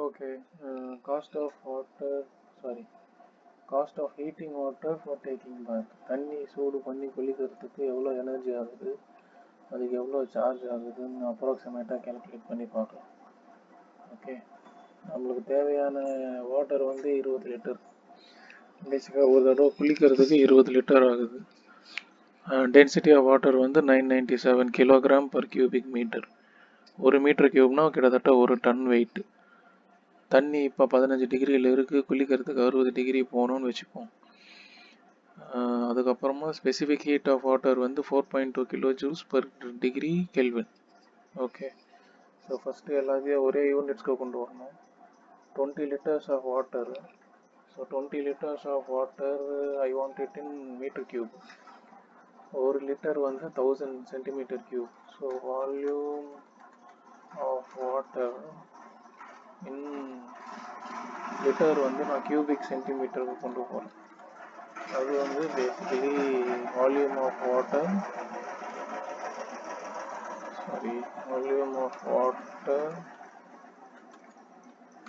Okay, cost of heating water for taking bath. தண்ணி சூடு பண்ணி குளிக்கிறதுக்கு எவ்வளோ எனர்ஜி ஆகுது, அதுக்கு எவ்வளோ சார்ஜ் ஆகுதுன்னு அப்ராக்சிமேட்டாக கேல்குலேட் பண்ணி பார்க்கலாம். ஓகே, நம்மளுக்கு தேவையான வாட்டர் வந்து 20 லிட்டர். பேசிக்காக ஒரு தடவை குளிக்கிறதுக்கு 20 லிட்டர் ஆகுது. டென்சிட்டி ஆஃப் வாட்டர் வந்து 997 கிலோகிராம் பர் கியூபிக் மீட்டர். ஒரு மீட்டர் கியூப்னா கிட்டத்தட்ட ஒரு டன் வெயிட். தண்ணி இப்போ 15 டிகிரியில் இருக்குது, குளிக்கிறதுக்கு 60 டிகிரி போகணும்னு வச்சுப்போம். அதுக்கப்புறமா ஸ்பெசிஃபிக் ஹீட் ஆஃப் வாட்டர் வந்து 4.2 kilo joules per degree kelvin. Okay, so first எல்லாத்தையும் ஒரே யூனிட்ஸ்க்கு கொண்டு வரணும். 20 litres of water. So 20 litres of water I want it in metre cube. ஒரு லிட்டர் வந்து 1000 centimetre cube. So volume of water in litre வந்து நான் கியூபிக் சென்டிமீட்டருக்கு கொண்டு போகிறேன். அது வந்து basically volume of water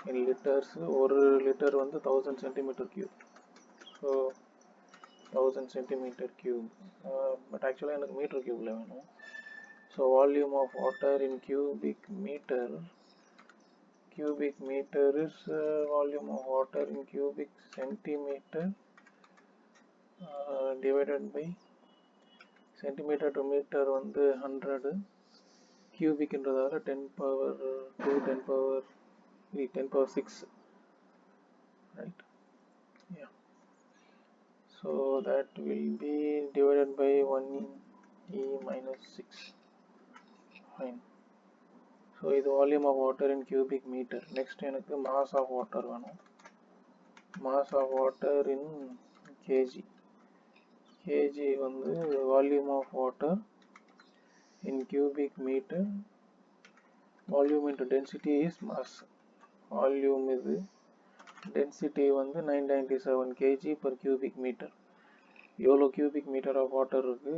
in litres. ஒரு லிட்டர் வந்து 1000 centimetre cube. So 1000 centimetre cube, but ஆக்சுவலாக எனக்கு மீட்டர் கியூப்பில் வேணும். So volume of water in cubic metre. Cubic meter is volume of water in cubic centimeter divided by centimeter to meter வந்து 100, cubic என்றதால 10 power 2, 10 power 3, 10 power 6, right? Yeah, so that will be divided by 1e minus 6. Fine. So இது volume of water in cubic metre. Next எனக்கு mass of water வேணும். Mass of water in KG. KG வந்து volume of water in cubic metre. Volume into density is mass. Volume இது, density வந்து 997 KG per cubic metre. எவ்வளோ cubic metre of water இருக்குது?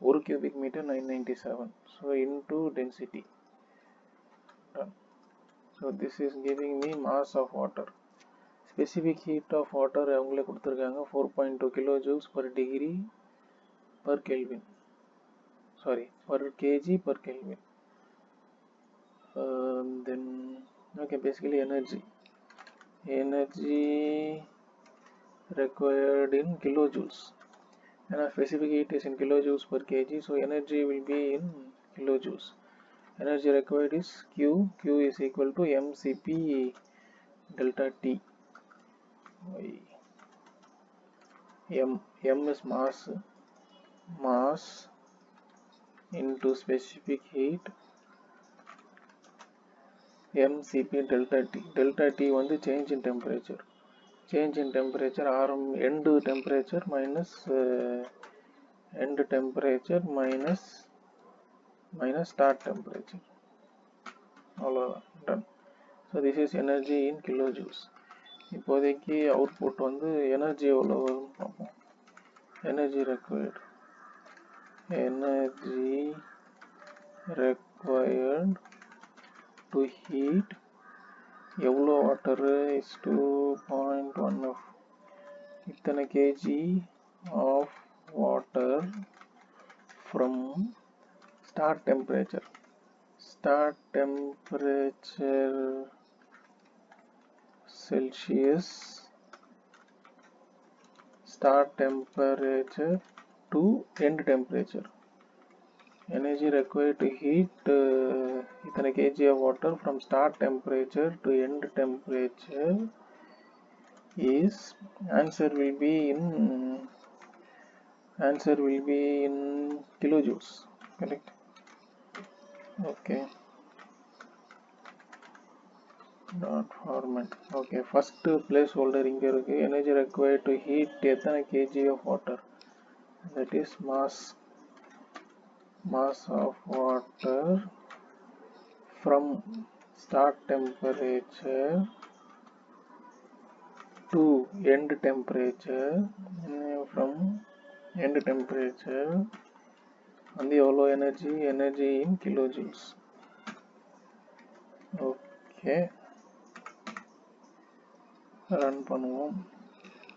ஒரு cubic metre 997. So into density. Done. So this is giving me mass of water. Specific heat of water அவங்களே கொடுத்துருக்காங்க 4.2 kilojoules per degree per Kelvin. Sorry, per kg per Kelvin. Then okay, basically energy required in kilojoules. And specific heat is in kilojoules per kg, so energy will be in kilojoules. Energy required is Q is equal to mCp delta T. M is mass into specific heat, mCp delta T. Delta T வந்து change in temperature. Change in temperature end temperature minus start temperature. அவ்வளோதான், done. So this is energy in kilojoules. இப்போதைக்கு output வந்து energy எவ்வளோ வரும்னு பார்ப்போம். Energy required to heat எவ்வளோ water is 2.1 இத்தனை KG of water from start temperature Celsius, start temperature to end temperature. Energy required to heat इतने kg of water from start temperature to end temperature is answer will be in kilojoules, correct? Okay. Dot format. Okay, first placeholder இங்க இருக்கு. Energy required to heat எத்தனை kg of water, that is mass of water from start temperature to end temperature. From end temperature வந்து எவ்வளோ energy in kilojoules. Okay, run பண்ணுவோம்.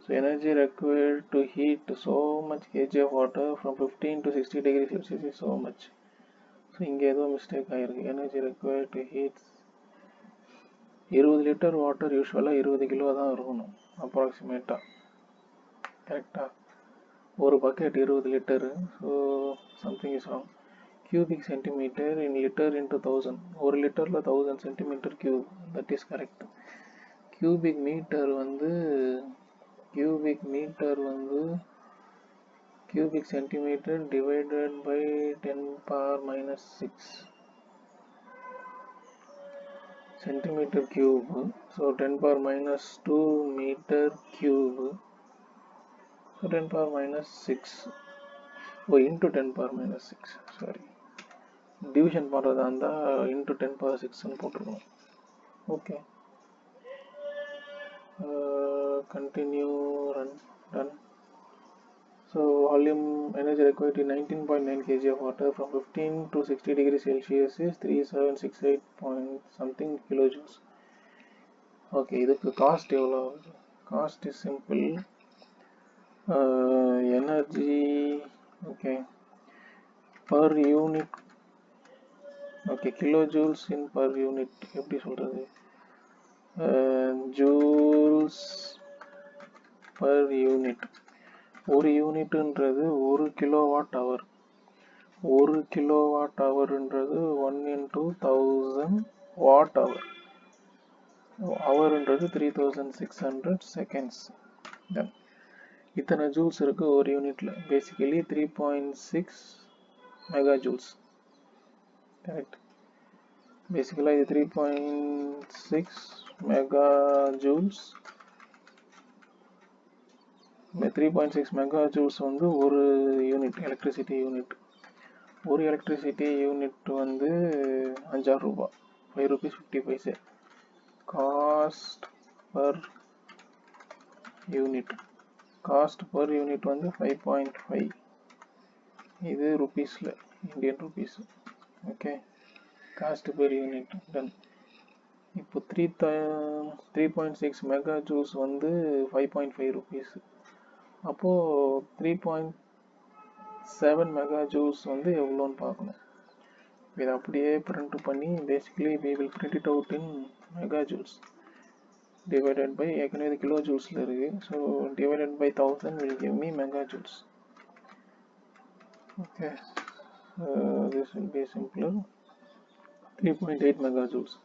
So energy required to heat so much kg of water from 15 to 60 degrees Celsius is so much. So இங்கே ஏதோ mistake ஆயிருக்கு. Energy required to heat 20 litre water யூஸ்வலாக 20 kilo தான் இருக்கணும் அப்ராக்சிமேட்டாக, கரெக்டாக? ஒரு bucket 20 litre. So something is wrong. Cubic centimetre in litre into 1000. ஒரு லிட்டரில் 1000 centimetre cube, that is correct. Cubic metre வந்து cubic centimeter divided by 10 power minus 6 centimeter cube. So 10 power minus 2 meter cube. So 10 power minus 6. Oh, into 10 power minus 6. Sorry. Division பண்றதா இருந்தா into 10 power 6 ன்னு போட்டுருக்கோம். Okay. Continue, run, done. So volume energy required in 19.9 kg of water from 15 to 60 degrees Celsius is 3768 point something kilojoules. Okay, இதுக்கு cost எவ்வளோ? Cost is simple. Energy, okay, per unit. Okay, kilojoules in per unit. எப்படி சொல்றது? Joules per unit. ஒரு யூனிட்ன்றது 1 kilowatt hour. 1 கிலோவாட் ஹவர்ன்றது 1 into 1000 watt hour. ஹவர்ன்றது 3600 seconds. Then இத்தனை ஜூல்ஸ் இருக்கு ஒரு யூனிட்ல. Basically 3.6 mega joules. கரெக்ட். பேசிக்கலாக இது 3.6 மெகா ஜூல்ஸ். 3.6 மெகா ஜூல்ஸ் வந்து ஒரு யூனிட் எலக்ட்ரிசிட்டி யூனிட். ஒரு எலக்ட்ரிசிட்டி யூனிட் வந்து 5,000 ரூபாய், 5 rupees 50 paise. Cost per unit வந்து 5.5. இது ருபீஸில், Indian rupees. Okay, cost per unit done. இப்போ 3.6 மெகா ஜூல்ஸ் வந்து 5.5 ருபீஸ். அப்போது 3.7 மெகா ஜூல்ஸ் வந்து எவ்வளோன்னு பார்க்கணும். இதை அப்படியே பிரிண்ட் பண்ணி basically we will print it out in mega joules divided by, ஏற்கனவே இது கிலோ ஜூல்ஸில் இருக்குது. So divided by 1000 will give me mega joules. Okay, this will be simpler. 3.8 mega joules.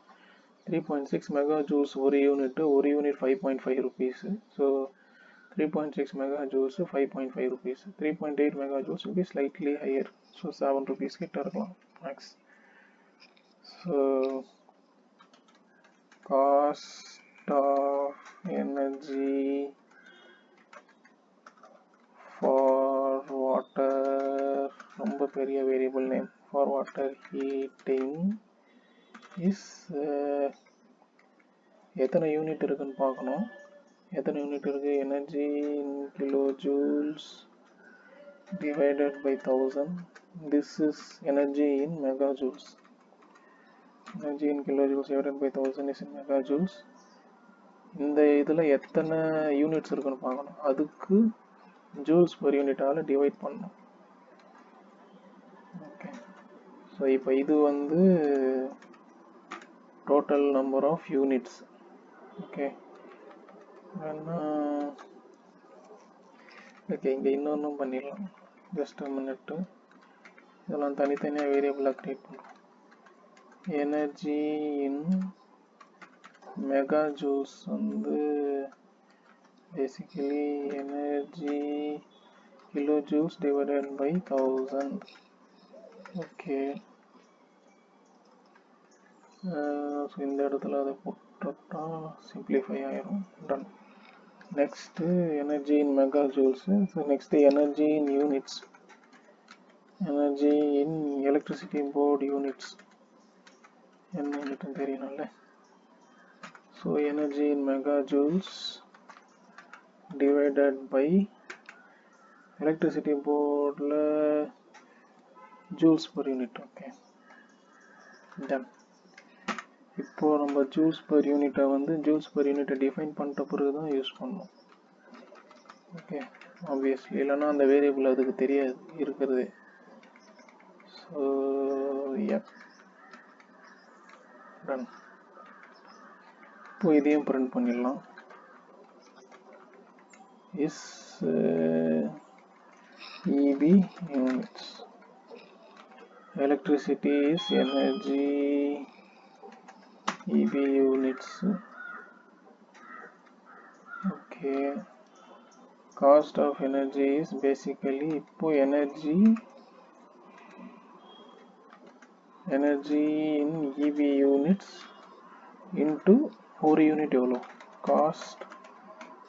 3.6 mega joules ஒரு unit 5.5 rupees. So 3.6 mega joules 5.5 rupees. 3.8 mega joules will be slightly higher, so 7 rupees கிட்ட இருக்கலாம் max. So cost of energy for water, ரொம்ப பெரிய variable name, for water heating is எத்தனை unit இருக்குன்னு பார்க்கணும். எத்தனை unit இருக்கு? Energy in kilo joules divided by 1000. This is energy in mega joules. Energy in kilo joules divided by 1000 is in mega joules. இந்த இதில் எத்தனை யூனிட்ஸ் இருக்குன்னு பார்க்கணும். அதுக்கு ஜூல்ஸ் பர் யூனிட்டால் டிவைட் பண்ணணும். ஓகே, ஸோ இப்போ இது வந்து total number of units. Okay, okay, இங்கே இன்னொன்றும் பண்ணிடலாம். Just a minute. இதெல்லாம் தனித்தனியாக வேரியபிளாக க்ரியேட் பண்ணுறோம். எனர்ஜி இன் மெகா ஜூல்ஸ் வந்து basically energy kilo joules divided by 1000. Okay, so இந்த இடத்துல அதை போட்டுட்டா சிம்பிளிஃபை ஆயிரும். Done. Next energy in megajoules. So next energy in units. Energy in electricity board units. என்ன யூனிட்னு தெரியணும்ல. So energy in megajoules divided by electricity boardல joules per unit. Okay, done. இப்போ நம்ம joules per யூனிட்டை வந்து ஜூல்ஸ் பர் யூனிட்டை define பண்ணிட்ட பிறகு தான் யூஸ் பண்ணணும். ஓகே, ஆப்வியஸ்லி இல்லைன்னா அந்த வேரியபிள் அதுக்கு தெரியாது இருக்கிறது. So done. இப்போ இதையும் பிரிண்ட் பண்ணிடலாம். Is EB units. Electricity is energy EB units. Okay. Cost of energy is basically இப்போ energy in EB units into ஒரு யூனிட் எவ்வளோ cost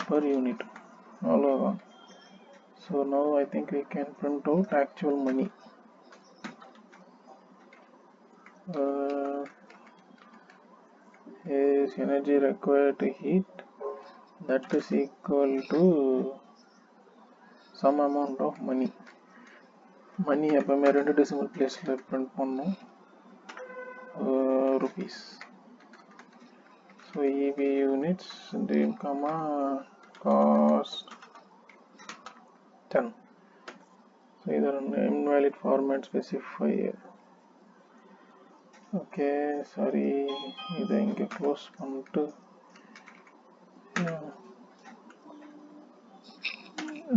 per unit அவ்வளோதான். So now I think we can print out actual money. Is energy required to heat, that is equal to some amount of money. Money எப்பவுமே 2 decimal placeல print பண்ணணும். Rupees. So EB units dim comma cost 10. So either an invalid format specifier. Okay, sorry, இதை இங்கே close பண்ணிட்டு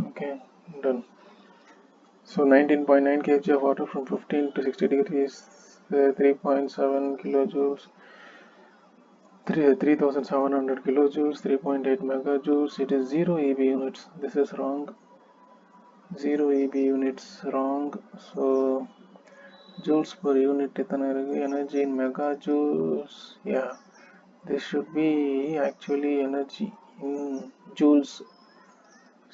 okay, done. So 19.9 kg of water from 15 to 60 degrees, 3.7 kilojoules, 3700 kilojoules, 3.8 megajoules. It is 0 EB units. This is wrong. 0 EB units wrong. So joules per unit itana irukku. Energy in megajoules. Yeah, this should be actually energy in joules.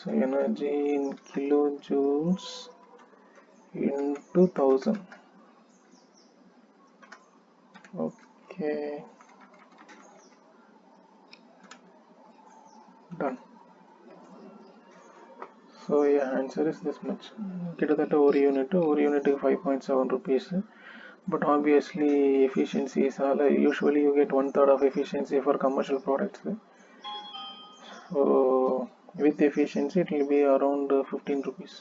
So energy in kilojoules into 1000. Okay, done. So yeah, answer is this much. கிட்டத்தட்ட ஒரு யூனிட்டுக்கு 5.7 rupees. But obviously efficiency is all, usually you get 1/3 of efficiency for commercial products. So with efficiency it will be around 15 rupees.